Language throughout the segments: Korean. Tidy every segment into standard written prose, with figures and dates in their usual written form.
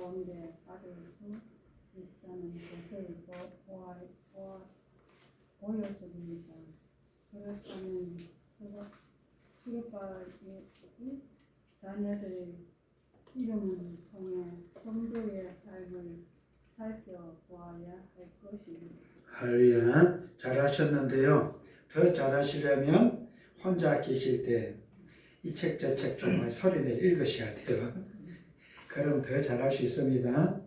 가운데 받을 수 있다는 것을 보여줍니다. 그렇다면 스룹바벨이 자녀들의 이름을 통해 성도의 삶을 살펴보아야 할 것입니다. 할렐루야. 잘하셨는데요. 더 잘하시려면 혼자 계실 때 이 책 저 책 정말 소리내 읽으셔야 돼요. 그럼 더 잘할 수 있습니다.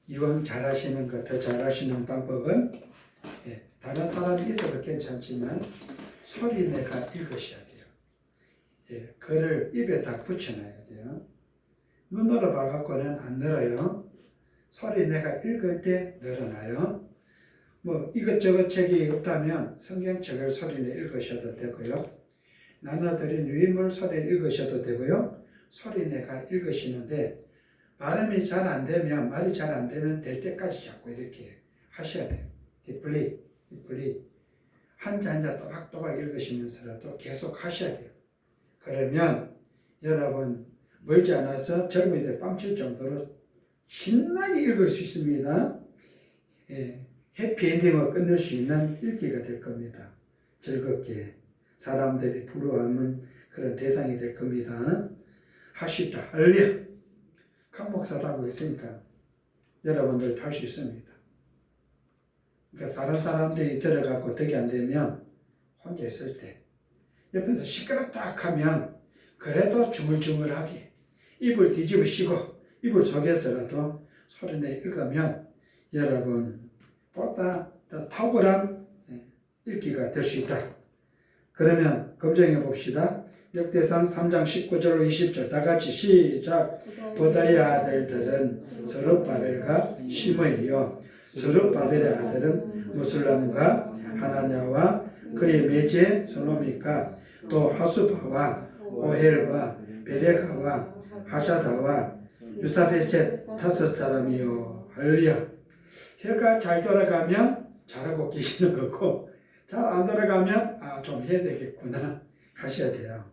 이왕 잘하시는 것, 더 잘하시는 방법은 다른 사람이 있어도 괜찮지만 소리내가 읽으셔야 돼요. 글을 입에다 붙여놔야 돼요. 눈으로 봐갖고는 안 늘어요. 소리내가 읽을 때 늘어나요. 뭐 이것저것 책이 없다면 성경책을 소리내 읽으셔도 되고요. 나눠드린 유인물 소리내 읽으셔도 되고요. 소리내가 읽으시는데 발음이 잘 안 되면, 말이 잘 안 되면 될 때까지 자꾸 이렇게 하셔야 돼요. 디플리 한자 한자 또박또박 읽으시면서라도 계속 하셔야 돼요. 그러면 여러분 멀지 않아서 젊은이들 뺨칠 정도로 신나게 읽을 수 있습니다. 해피엔딩으로 끝낼 수 있는 읽기가 될 겁니다. 즐겁게 사람들이 부러워하는 그런 대상이 될 겁니다. 하시다. 할렐루야. 강 목사도 하고 있으니까 여러분들도 할 수 있습니다. 그러니까 다른 사람들이 들어가고 덕이 안 되면 혼자 있을 때 옆에서 시끄럽다 하면 그래도 주물주물하게 입을 뒤집으시고 이불 속에서라도 소리내 읽으면 여러분보다 더 탁월한 읽기가 될 수 있다. 그러면 검증해 봅시다. 역대상 3장 19절로 20절 다 같이 시작. 보다의 아들들은 스룹바벨과 시므이요 스룹바벨의 아들은 무슬람과 하나냐와 그의 매제 솔로미카 또 하수바와 오헬과 베레가와 하샤다와 유사베셋 다섯 사람이요. 할렐루야. 혀가 잘 돌아가면 잘하고 계시는 거고 잘 안 돌아가면 좀 해야 되겠구나 하셔야 돼요.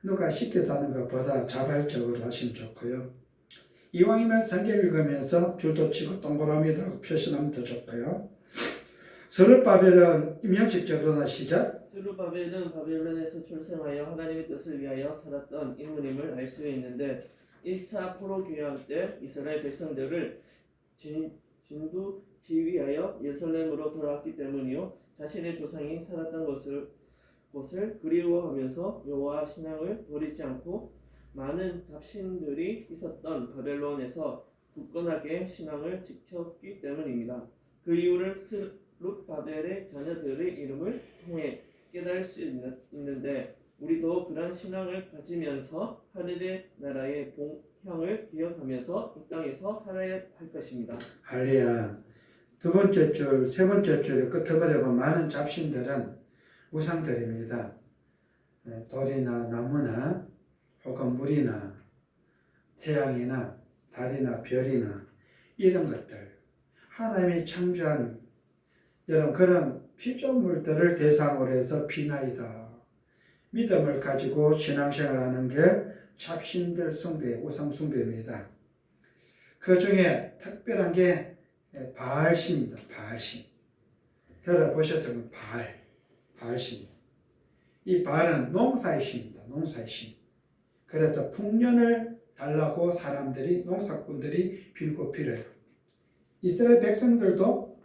누가 시켜서 하는 것보다 자발적으로 하시면 좋고요. 이왕이면 성경 읽으면서 줄도 치고 동그라미도 하고 표시하면 더 좋고요. 스룹바벨은 임형식적으로 시작. 스룹바벨은 바벨론에서 출생하여 하나님의 뜻을 위하여 살았던 인물임을 알 수 있는데 1차 포로 귀환 때 이스라엘 백성들을 진두 지휘하여 예루살렘으로 돌아왔기 때문이요 자신의 조상이 살았던 곳을 그리워하면서 여호와 신앙을 버리지 않고 많은 잡신들이 있었던 바벨론에서 굳건하게 신앙을 지켰기 때문입니다. 그 이유를 스룹바벨의 자녀들의 이름을 통해 깨달을 수 있는데 우리도 그런 신앙을 가지면서 하늘의 나라의 봉향을 기억하면서 이 땅에서 살아야 할 것입니다. 할렐루야. 두 번째 줄, 세 번째 줄의 끝머리에 보면 많은 잡신들은 우상들입니다. 돌이나 나무나 혹은 물이나 태양이나 달이나 별이나 이런 것들 하나님이 창조한 여러분 그런 피조물들을 대상으로 해서 비나이다. 믿음을 가지고 신앙생활하는 게 잡신들 숭배, 우상 숭배입니다. 그 중에 특별한 게 바알신입니다. 바알신. 들어보셨으면 바알신. 이 바알은 농사의 신입니다. 농사의 신. 그래서 풍년을 달라고 사람들이 농사꾼들이 빌고 빌어요. 이스라엘 백성들도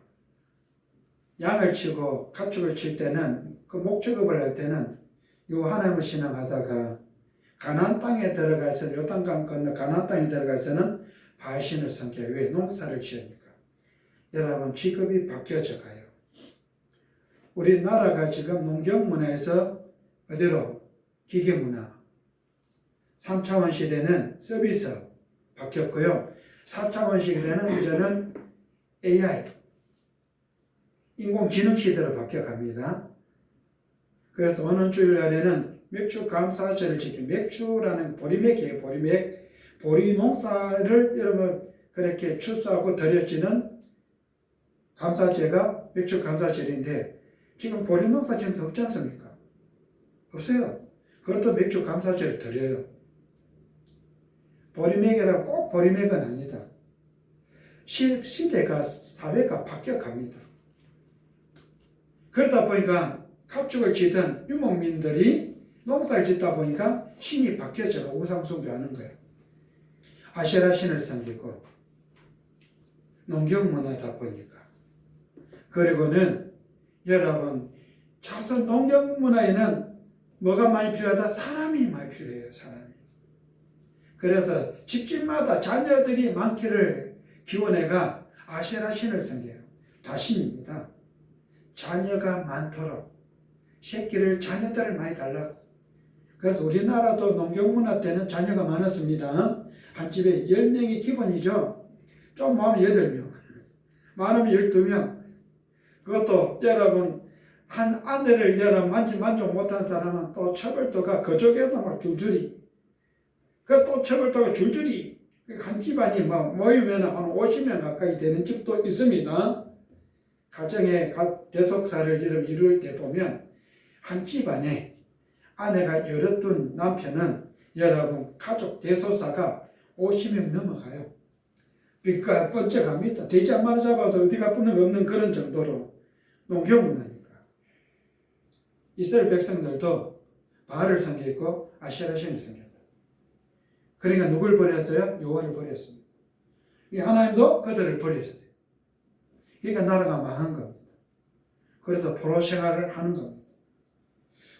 양을 치고 가축을 칠 때는 그 목축업을 할 때는 이 하나님을 신앙하다가 가나안 땅에 들어가서 요단강 건너 가나안 땅에 들어가서는 바알신을 섬겨요. 왜? 농사를 지으니까. 여러분 직업이 바뀌어져 가요. 우리나라가 지금 농경문화에서 어디로? 기계문화. 3차원 시대는 서비스 바뀌었고요. 4차원 시대는 이제는 AI, 인공지능 시대로 바뀌어갑니다. 그래서 어느 주일날에는 맥주 감사절을 지키고 맥주라는 보리맥이에요. 보리맥. 보리 농사를 여러분 그렇게 추수하고 드려지는 감사제가 맥주 감사절인데 지금 보리 농사 지금 없지 않습니까? 없어요. 그것도 맥주 감사절을 드려요. 보리매개라고 꼭 보리매개는 아니다. 시대가 사회가 바뀌어갑니다. 그러다 보니까 가축을 지던 유목민들이 농사를 짓다 보니까 신이 바뀌어져 우상숭배하는 거예요. 아세라 신을 섬기고 농경문화다 보니까. 그리고는 여러분 자선 농경문화에는 뭐가 많이 필요하다? 사람이 많이 필요해요. 사람이. 그래서 집집마다 자녀들이 많기를 기원해가 아세라 신을 섬겨요. 다신입니다. 자녀가 많도록 새끼를 자녀들을 많이 달라고. 그래서 우리나라도 농경문화 때는 자녀가 많았습니다. 한 집에 10명이 기본이죠. 좀 많으면 8명, 많으면 12명. 그것도 여러분 한 아내를 여러분 만족 못하는 사람은 또 처벌도가 그쪽에도 막 줄줄이. 그 또 처벌도가 줄줄이. 한 집안이 막 모이면 한 50명 가까이 되는 집도 있습니다. 가정의 대속사를 이룰 때 보면 한 집안에 아내가 여럿 둔 남편은 여러분 가족 대소사가 50명 넘어가요. 그러니까 번쩍합니다. 돼지 한 마리 잡아도 어디가 뿌는 없는 그런 정도로 농경문화니까. 이스라엘 백성들도 바알을 섬기고 아세라 신을 섬겼다. 그러니까 누굴 버렸어요? 여호와를 버렸습니다. 하나님도 그들을 버렸어요. 그러니까 나라가 망한 겁니다. 그래서 포로 생활을 하는 겁니다.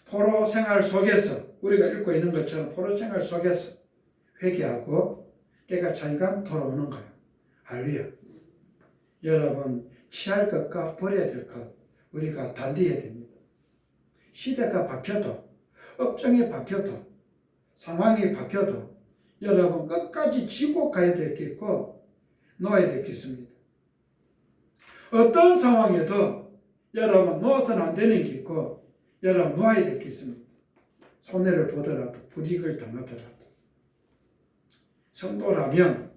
포로 생활 속에서 우리가 읽고 있는 것처럼 포로 생활 속에서 회개하고 때가 차니까 돌아오는 거예요. 할렐루야. 여러분 취할 것과 버려야 될 것 우리가 단디해야 됩니다. 시대가 바뀌어도 업종이 바뀌어도 상황이 바뀌어도 여러분 끝까지 지고 가야 될 게 있고 놓아야 될 게 있습니다. 어떤 상황에도 여러분 놓아서는 안 되는 게 있고 여러분 놓아야 될 게 있습니다. 손해를 보더라도 불이익을 당하더라도 성도라면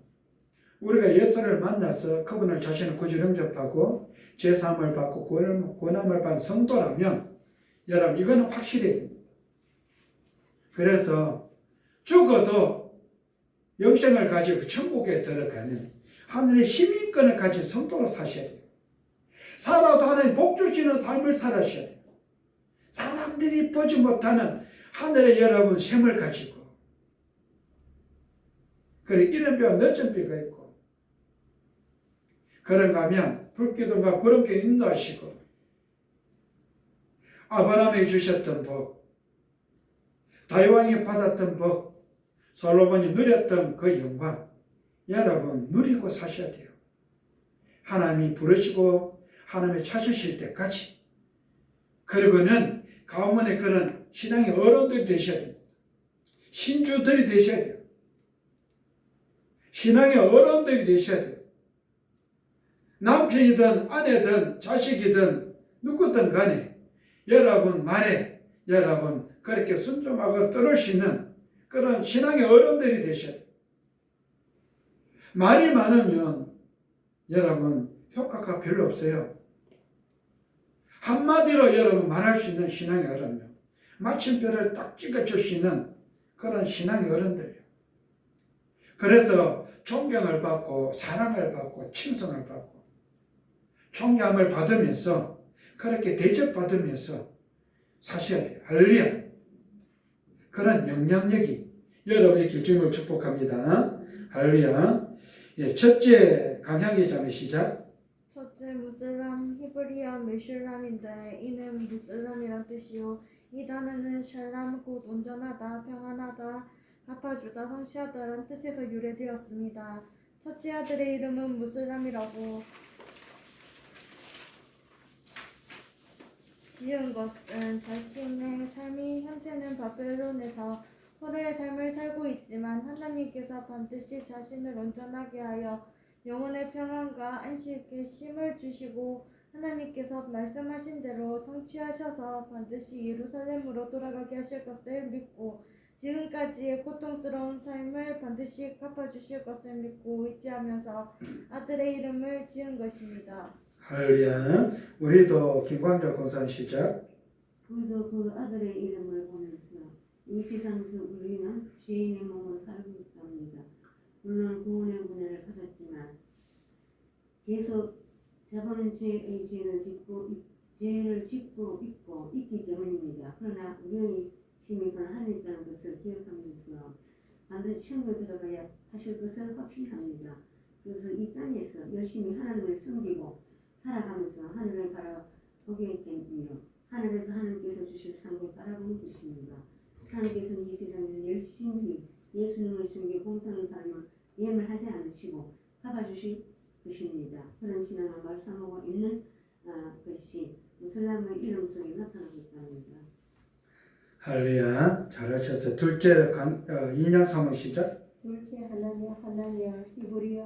우리가 예수를 만나서 그분을 자신을 구주 영접하고 제사함을 받고 권함을 받은 성도라면 여러분 이거는 확실해야 됩니다. 그래서 죽어도 영생을 가지고 천국에 들어가는 하늘의 시민권을 가진 성도로 사셔야 돼요. 살아도 하나님 복 주시는 삶을 살아셔야 돼요. 사람들이 보지 못하는 하늘의 여러분 셈을 가지고 그래 이른뼈와 늦은뼈가 있고 그런가 하면 불기둥과 구름께 인도하시고 아브라함에게 주셨던 복 다윗왕이 받았던 복 솔로몬이 누렸던 그 영광 여러분 누리고 사셔야 돼요. 하나님이 부르시고 하나님이 찾으실 때까지. 그리고는 가문의 그런 신앙의 어른들이 되셔야 됩니다. 신주들이 되셔야 돼요. 신앙의 어른들이 되셔야 돼요. 남편이든 아내든 자식이든 누구든 간에 여러분 말에 여러분 그렇게 순종하고 따를 수 있는 그런 신앙의 어른들이 되셔야 돼요. 말이 많으면 여러분 효과가 별로 없어요. 한마디로 여러분 말할 수 있는 신앙의 어른요. 마침표를 딱 찍어줄 수 있는 그런 신앙의 어른들이요. 그래서 존경을 받고 사랑을 받고 칭송을 받고 존경을 받으면서 그렇게 대접받으면서 사셔야 돼요. 할렐루야. 그런 영향력이 여러분의 길중을 축복합니다. 할렐루야. 예, 첫째 강향기 자매 시작. 첫째 무슬람 히브리어 메슐람인데 이는 무슬람이란 뜻이요 이 단어는 샬람 곧 온전하다 평안하다 갚아주다 성취하다라는 뜻에서 유래되었습니다. 첫째 아들의 이름은 무슬람이라고 지은 것은 자신의 삶이 현재는 바벨론에서 포로의 삶을 살고 있지만 하나님께서 반드시 자신을 온전하게 하여 영혼의 평안과 안식에 쉼을 주시고 하나님께서 말씀하신 대로 성취하셔서 반드시 예루살렘으로 돌아가게 하실 것을 믿고 지금까지의 고통스러운 삶을 반드시 갚아주실 것을 믿고 의지하면서 아들의 이름을 지은 것입니다. 할렐루야. 우리도 김광자 권사님 시작. 우리도 그 아들의 이름을 보내서 이 세상에서 우리는 죄인의 몸을 살고 있답니다. 물론 구원의 은혜를 받았지만 계속 저버는 죄의 죄를 짓고 있고 있기 때문입니다. 그러나 우리의 심이 하늘에 있다는 것을 기억하면서 반드시 천국에 들어가야 하실 것을 확신합니다. 그래서 이 땅에서 열심히 하나님을 섬기고 살아가면서 하늘을 바라보게 되며 하늘에서 하나님께서 주실 상을 바라보는 것입니다. 하나님께서는 이 세상에서 열심히 예수님을 섬기고 봉사하는 삶을 예물하지 않으시고 갚아주실 것입니다. 그런 신앙을 말씀하고 있는 것이 무슬람의 이름 속에 나타나고 있답니다. 할렐루야. 잘하셨어요. 둘째 인양 사문 시작. 둘째 하나냐 히브리어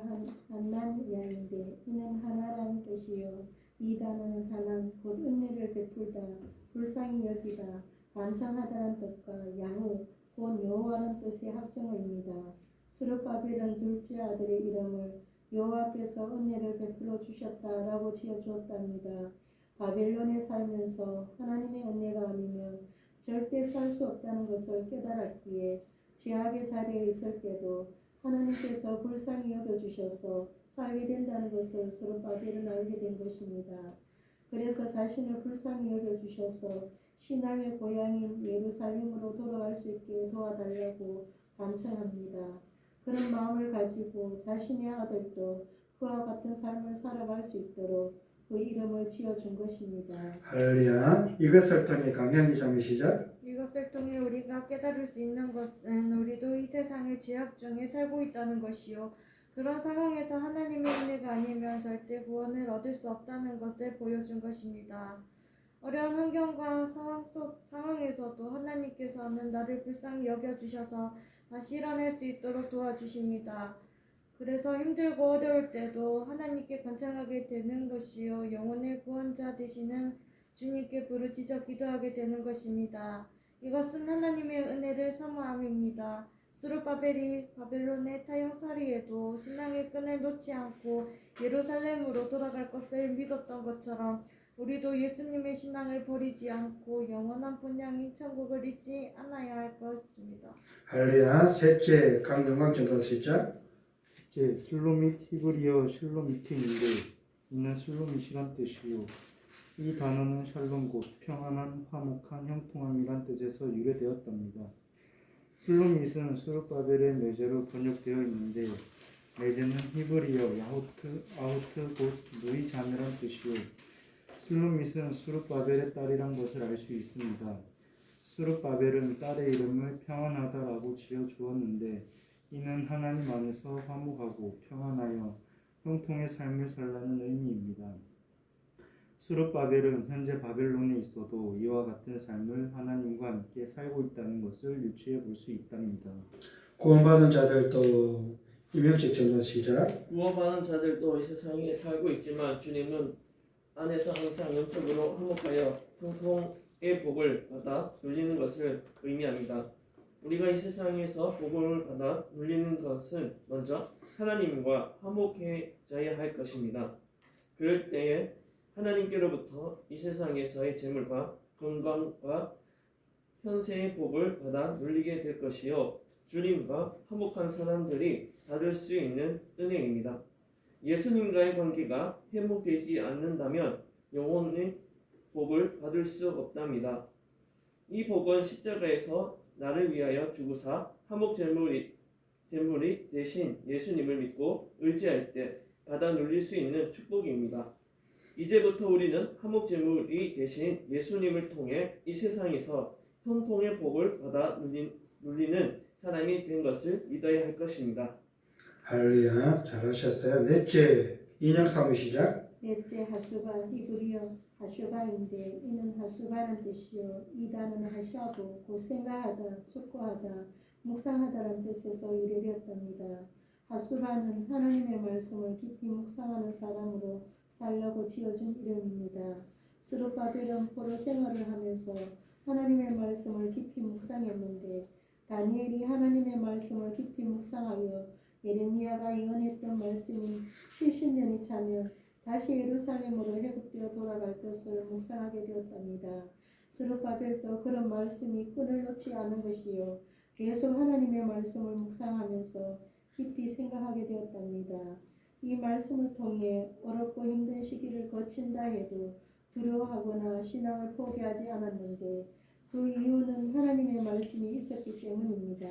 하나냐인데 이는 하나라는 뜻이요 이 단어는 하나 곧 은혜를 베풀다 불쌍히 여기다 반창하다는 뜻과 야후 곧 여호와라는 뜻의 합성어입니다. 스룹바벨은 둘째 아들의 이름을 여호와께서 은혜를 베풀어 주셨다라고 지어주었답니다. 바벨론에 살면서 하나님의 은혜가 아니면 절대 살 수 없다는 것을 깨달았기에 죄악의 자리에 있을 때도 하나님께서 불쌍히 여겨주셔서 살게 된다는 것을 스룹바벨은 알게 된 것입니다. 그래서 자신을 불쌍히 여겨주셔서 신앙의 고향인 예루살렘으로 돌아갈 수 있게 도와달라고 반청합니다. 그런 마음을 가지고 자신의 아들도 그와 같은 삶을 살아갈 수 있도록 그 이름을 지어준 것입니다. 할렐루야. 이것을 통해 강현기 자매 시작. 이것을 통해 우리가 깨달을 수 있는 것은 우리도 이 세상의 죄악 중에 살고 있다는 것이요. 그런 상황에서 하나님의 은혜가 아니면 절대 구원을 얻을 수 없다는 것을 보여준 것입니다. 어려운 환경과 상황에서도 하나님께서는 나를 불쌍히 여겨주셔서 다시 일어날 수 있도록 도와주십니다. 그래서 힘들고 어려울 때도 하나님께 간청하게 되는 것이요 영혼의 구원자 되시는 주님께 부르짖어 기도하게 되는 것입니다. 이것은 하나님의 은혜를 사모함입니다. 스룹바벨이 바벨론의 타영살이에도 신앙의 끈을 놓지 않고 예루살렘으로 돌아갈 것을 믿었던 것처럼 우리도 예수님의 신앙을 버리지 않고 영원한 본향인 천국을 잊지 않아야 할 것입니다. 할렐루야. 셋째 강영광 전도 시작. 제 슬로밋 히브리어 실로미트인데 이는 슬로밋이란 뜻이요 이 단어는 샬롬 곧 평안한 화목한 형통함이란 뜻에서 유래되었답니다. 슬로밋은 스룹바벨의 메제로 번역되어 있는데 메제는 히브리어 아우트 곧 누이 자매란 뜻이요 슬로밋은 스룹바벨의 딸이란 것을 알 수 있습니다. 스룹바벨은 딸의 이름을 평안하다라고 지어 주었는데 이는 하나님 안에서 화목하고 평안하여 형통의 삶을 살라는 의미입니다. 스룹바벨은 현재 바벨론에 있어도 이와 같은 삶을 하나님과 함께 살고 있다는 것을 유추해 볼 수 있답니다. 구원받은 자들도 이명식 전도 시작. 구원받은 자들도 이 세상에 살고 있지만 주님은 안에서 항상 영적으로 화목하여 형통의 복을 받아 누리는 것을 의미합니다. 우리가 이 세상에서 복을 받아 누리는 것은 먼저 하나님과 화목해져야 할 것입니다. 그럴 때에 하나님께로부터 이 세상에서의 재물과 건강과 현세의 복을 받아 누리게 될 것이요 주님과 화목한 사람들이 받을 수 있는 은혜입니다. 예수님과의 관계가 회복되지 않는다면 영원의 복을 받을 수 없답니다. 이 복은 십자가에서 나를 위하여 주구사 화목 제물이 대신 예수님을 믿고 의지할 때 받아 누릴 수 있는 축복입니다. 이제부터 우리는 화목 제물이 대신 예수님을 통해 이 세상에서 형통의 복을 받아 누리는 사람이 된 것을 믿어야 할 것입니다. 할렐루야. 잘하셨어요. 넷째 인양 사무 시작. 넷째 하수가 히브리어 하슈바인데 이는 하수바는 뜻이요 이 단어는 하샤부 곧 생각하다 숙고하다 묵상하다라는 뜻에서 유래되었답니다. 하수바는 하나님의 말씀을 깊이 묵상하는 사람으로 살려고 지어진 이름입니다. 스룹바벨은 포로 생활을 하면서 하나님의 말씀을 깊이 묵상했는데 다니엘이 하나님의 말씀을 깊이 묵상하여 예레미야가 예언했던 말씀이 70년이 차면 다시 예루살렘으로 회복되어 돌아갈 것을 묵상하게 되었답니다. 스룹바벨도 그런 말씀이 끈을 놓지 않은 것이요 계속 하나님의 말씀을 묵상하면서 깊이 생각하게 되었답니다. 이 말씀을 통해 어렵고 힘든 시기를 거친다 해도 두려워하거나 신앙을 포기하지 않았는데 그 이유는 하나님의 말씀이 있었기 때문입니다.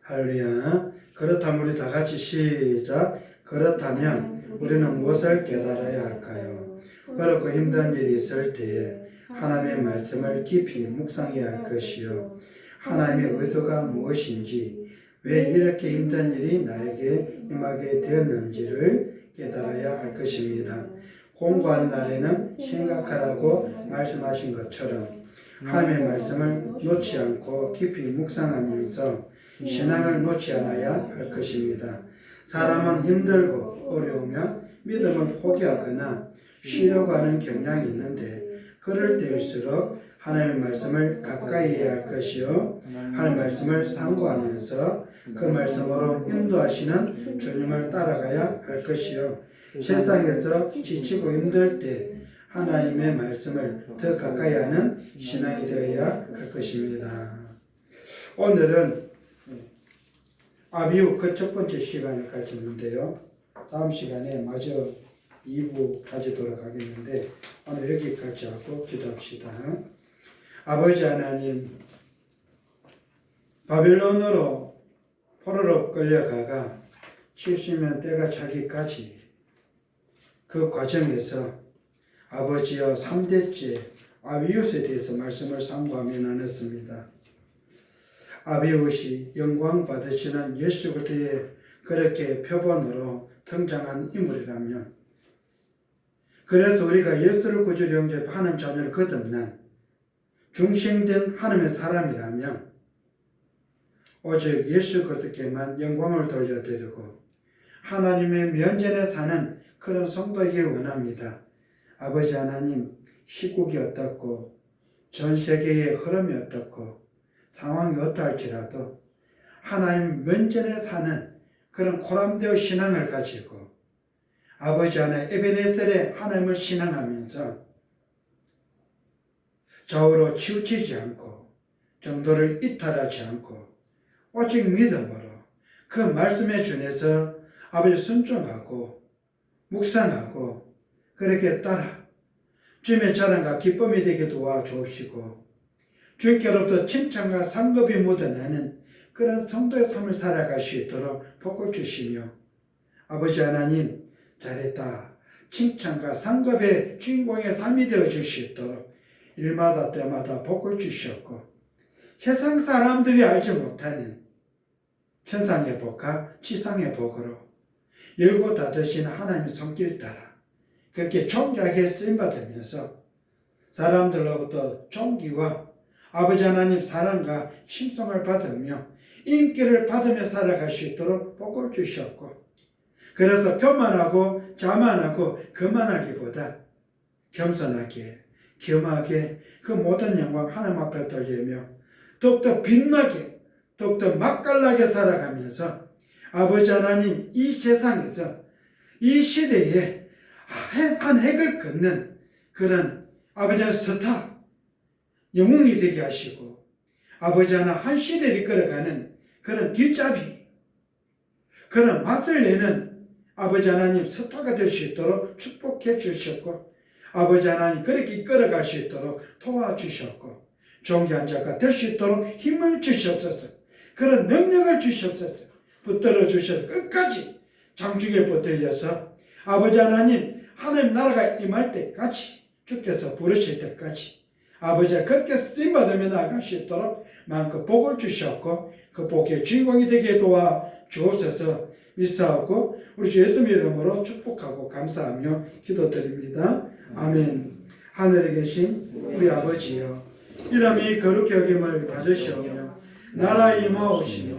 할렐루야. 그렇다면 우리 다 같이 시작. 그렇다면 우리는 무엇을 깨달아야 할까요? 어렵고 힘든 일이 있을 때에 하나님의 말씀을 깊이 묵상해야 할 것이요. 하나님의 의도가 무엇인지, 왜 이렇게 힘든 일이 나에게 임하게 되었는지를 깨달아야 할 것입니다. 공부한 날에는 생각하라고 말씀하신 것처럼 하나님의 말씀을 놓지 않고 깊이 묵상하면서 신앙을 놓지 않아야 할 것입니다. 사람은 힘들고 어려우면 믿음을 포기하거나 쉬려고 하는 경향이 있는데 그럴 때일수록 하나님의 말씀을 가까이 해야 할 것이요, 하나님의 말씀을 상고하면서 그 말씀으로 인도하시는 주님을 따라가야 할 것이요, 세상에서 지치고 힘들 때 하나님의 말씀을 더 가까이 하는 신앙이 되어야 할 것입니다. 오늘은 아비후 그 첫 번째 시간을 가졌는데요. 다음 시간에 마저 2부 가지도록 하겠는데 오늘 여기까지 하고 기도합시다. 아버지 하나님, 바빌론으로 포로로 끌려가가 70년 때가 차기까지 그 과정에서 아버지여 3대째 아비웃에 대해서 말씀을 상고하며 나눴습니다. 아비웃이 영광 받으시는 예수 그리스도의 그렇게 표본으로 등장한 인물이라면, 그래서 우리가 예수를 구주로 영접해 하나님 자녀를 거듭난 중생된 하나님의 사람이라면 오직 예수 그리스도께만 영광을 돌려드리고 하나님의 면전에 사는 그런 성도이길 원합니다. 아버지 하나님, 시국이 어떻고 전 세계의 흐름이 어떻고 상황이 어떠할지라도 하나님 면전에 사는 그런 코람데오 신앙을 가지고 아버지 하나님 에베네셀의 하나님을 신앙하면서 좌우로 치우치지 않고 정도를 이탈하지 않고 오직 믿음으로 그 말씀에 준해서 아버지 순종하고 묵상하고 그렇게 따라 주님의 자랑과 기쁨이 되게 도와주옵시고 주님께로부터 칭찬과 상급이 묻어나는 그런 성도의 삶을 살아갈 수 있도록 복을 주시며, 아버지 하나님 잘했다 칭찬과 상급의 주인공의 삶이 되어줄 수 있도록 일마다 때마다 복을 주시었고 세상 사람들이 알지 못하는 천상의 복과 지상의 복으로 열고 닫으신 하나님의 손길 따라 그렇게 존귀하게 쓰임받으면서 사람들로부터 존귀와 아버지 하나님 사랑과 신성을 받으며 인기를 받으며 살아갈 수 있도록 복을 주셨고, 그래서 교만하고 자만하고 거만하기보다 겸손하게 겸하게 그 모든 영광 하나님 앞에 돌리며 더욱더 빛나게 더욱더 맛깔나게 살아가면서 아버지 하나님 이 세상에서 이 시대에 한 획을 긋는 그런 아버지 하나님 스타 영웅이 되게 하시고 아버지 하나 한 시대를 이끌어가는 그런 길잡이 그런 맛을 내는 아버지 하나님 스타가 될 수 있도록 축복해 주셨고 아버지 하나님 그렇게 이끌어갈 수 있도록 도와주셨고 존귀한 자가 될 수 있도록 힘을 주시옵소서. 그런 능력을 주시옵소서. 붙들어 주셔서 끝까지 장중에 붙들려서 아버지 하나님 하나님 나라가 임할 때까지 주께서 부르실 때까지 아버지가 그렇게 쓰임받으며 나아갈 수 있도록 마음껏 복을 주셨고 그 복의 주인공이 되게 도와주옵소서 믿사옵고 우리 주 예수님 이름으로 축복하고 감사하며 기도드립니다. 아멘. 하늘에 계신 우리 아버지여, 이름이 거룩히 여김을 받으시오며 나라 임하오시며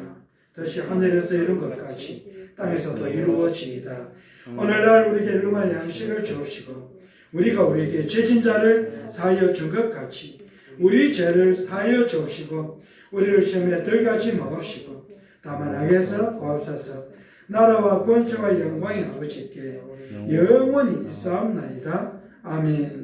뜻이 하늘에서 이룬 것 같이 땅에서도 이루어지이다. 오늘날 우리에게 일용할 양식을 주옵시고 우리가 우리에게 죄진 자를 사하여 준 것 같이 우리 죄를 사하여 주옵시고 우리를 시험에 들게 마옵시고 다만 악에서 구하옵소서. 나라와 권세와 영광이 아버지께 영원히 있사옵나이다. 아멘.